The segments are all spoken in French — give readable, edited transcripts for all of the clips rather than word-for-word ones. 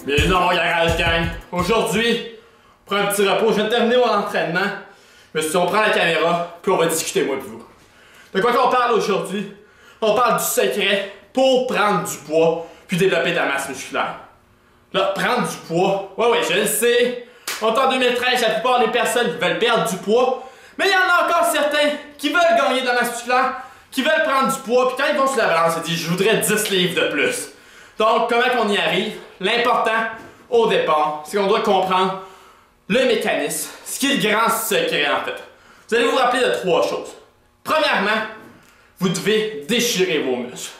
Bienvenue dans mon garage, gang. Aujourd'hui, on prend un petit repos. Je viens de terminer mon entraînement. Je me suis dit, on prend la caméra, puis on va discuter, moi et vous. De quoi qu'on parle aujourd'hui? On parle du secret pour prendre du poids, puis développer de la masse musculaire. Là, prendre du poids, ouais, je le sais. On est en 2013, la plupart des personnes veulent perdre du poids, mais il y en a encore certains qui veulent gagner de la masse musculaire, qui veulent prendre du poids, puis quand ils vont sur la balance, ils disent, je voudrais 10 livres de plus. Donc, comment qu'on y arrive? L'important, au départ, c'est qu'on doit comprendre le mécanisme, ce qui est le grand secret, en fait. Vous allez vous rappeler de 3 choses. Premièrement, vous devez déchirer vos muscles.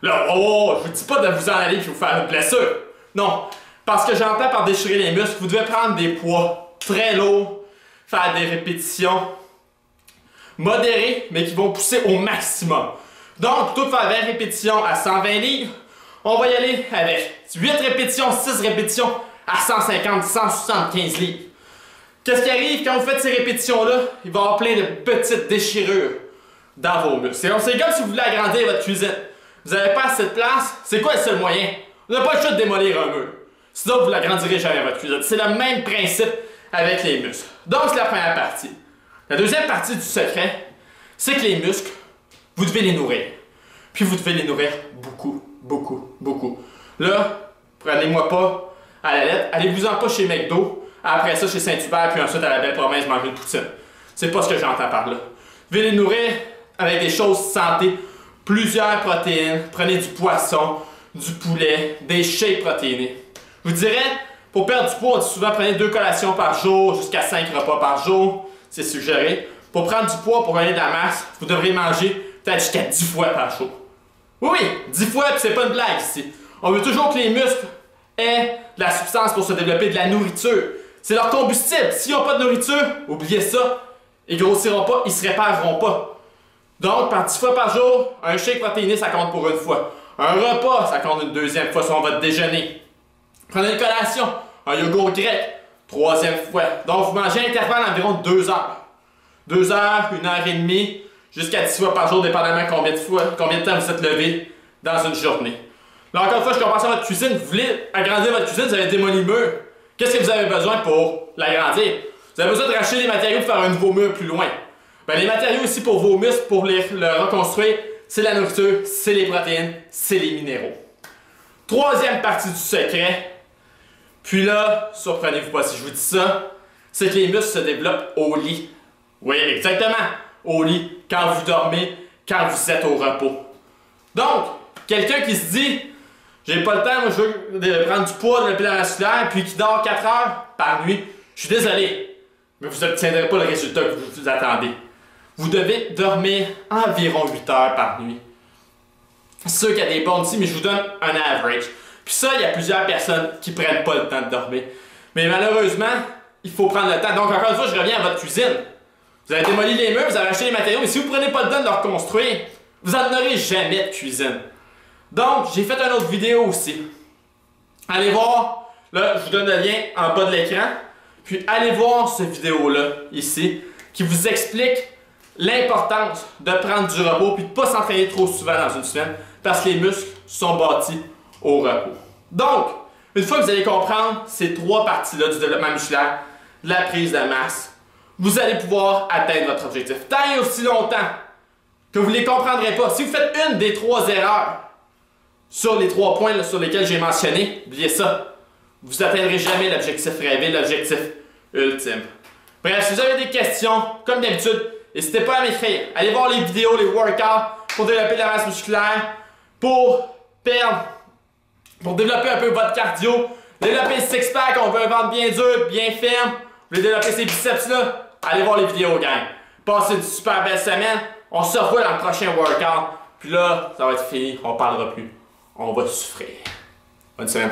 Là, je vous dis pas de vous en aller et vous faire une blessure. Non, parce que j'entends par déchirer les muscles, vous devez prendre des poids très lourds, faire des répétitions modérées, mais qui vont pousser au maximum. Donc, plutôt que faire 20 répétitions à 120 livres, on va y aller avec 8 répétitions, 6 répétitions à 150, 175 livres. Qu'est-ce qui arrive quand vous faites ces répétitions-là? Il va y avoir plein de petites déchirures dans vos muscles. C'est comme si vous voulez agrandir votre cuisine. Vous n'avez pas assez de place, c'est quoi le seul moyen? Vous n'avez pas le choix de démolir un mur. Sinon, vous ne l'agrandirez jamais votre cuisine. C'est le même principe avec les muscles. Donc, c'est la première partie. La deuxième partie du secret, c'est que les muscles, vous devez les nourrir. Puis vous devez les nourrir beaucoup, beaucoup, beaucoup. Là, prenez-moi pas à la lettre, allez-vous-en pas chez McDo, après ça chez Saint-Hubert, puis ensuite à la Belle Promesse manger une poutine. C'est pas ce que j'entends par là. Vous devez les nourrir avec des choses santé, plusieurs protéines, prenez du poisson, du poulet, des shakes protéinés. Je vous dirais, pour perdre du poids, on dit souvent prenez 2 collations par jour, jusqu'à 5 repas par jour, c'est suggéré. Pour prendre du poids, pour gagner de la masse, vous devrez manger peut-être jusqu'à 10 fois par jour. Oui, 10 fois, puis c'est pas une blague ici. On veut toujours que les muscles aient de la substance pour se développer, de la nourriture. C'est leur combustible. S'ils n'ont pas de nourriture, oubliez ça, ils grossiront pas, ils se répareront pas. Donc, par 10 fois par jour, un shake protéiné, ça compte pour une fois. Un repas, ça compte une deuxième fois sur votre déjeuner. Prenez une collation, un yogourt grec, 3e fois. Donc, vous mangez à intervalle d'environ 2 heures. 2 heures, 1 heure et demie, jusqu'à 10 fois par jour, dépendamment combien de temps vous êtes levé dans une journée. Là, encore une fois, je compare ça à votre cuisine. Vous voulez agrandir votre cuisine, vous avez démoli le mur. Qu'est-ce que vous avez besoin pour l'agrandir? Vous avez besoin de racheter les matériaux pour faire un nouveau mur plus loin. Ben, les matériaux ici pour vos muscles, pour le reconstruire, c'est la nourriture, c'est les protéines, c'est les minéraux. 3e partie du secret, puis là, surprenez-vous pas si je vous dis ça, c'est que les muscles se développent au lit. Oui, exactement, au lit, quand vous dormez, quand vous êtes au repos. Donc, quelqu'un qui se dit, j'ai pas le temps, moi je veux prendre du poids, développer la masse musculaire, puis qui dort 4 heures par nuit, je suis désolé, mais vous n'obtiendrez pas le résultat que vous attendez. Vous devez dormir environ 8 heures par nuit. C'est sûr qu'il y a des bons ici, mais je vous donne un average. Puis ça, il y a plusieurs personnes qui prennent pas le temps de dormir. Mais malheureusement, il faut prendre le temps. Donc encore une fois, je reviens à votre cuisine. Vous avez démoli les murs, vous avez acheté les matériaux, mais si vous ne prenez pas le temps de le reconstruire, vous n'en aurez jamais de cuisine. Donc, j'ai fait une autre vidéo aussi. Allez voir, là, je vous donne le lien en bas de l'écran. Puis allez voir cette vidéo-là, ici, qui vous explique l'importance de prendre du repos puis de ne pas s'entraîner trop souvent dans une semaine parce que les muscles sont bâtis au repos. Donc, une fois que vous allez comprendre ces 3 parties-là du développement musculaire, de la prise de masse, vous allez pouvoir atteindre votre objectif. Tant et aussi longtemps que vous ne les comprendrez pas. Si vous faites une des 3 erreurs sur les 3 points là, sur lesquels j'ai mentionné, oubliez ça, vous n'atteindrez jamais l'objectif rêvé, l'objectif ultime. Bref, si vous avez des questions, comme d'habitude, n'hésitez pas à m'écrire. Allez voir les vidéos, les workouts pour développer de la masse musculaire, pour développer un peu votre cardio, développer le six-pack, on veut un ventre bien dur, bien ferme. Vous voulez développer ces biceps-là? Allez voir les vidéos, gang. Passez une super belle semaine. On se revoit dans le prochain workout. Puis là, ça va être fini. On parlera plus. On va souffrir. Bonne semaine.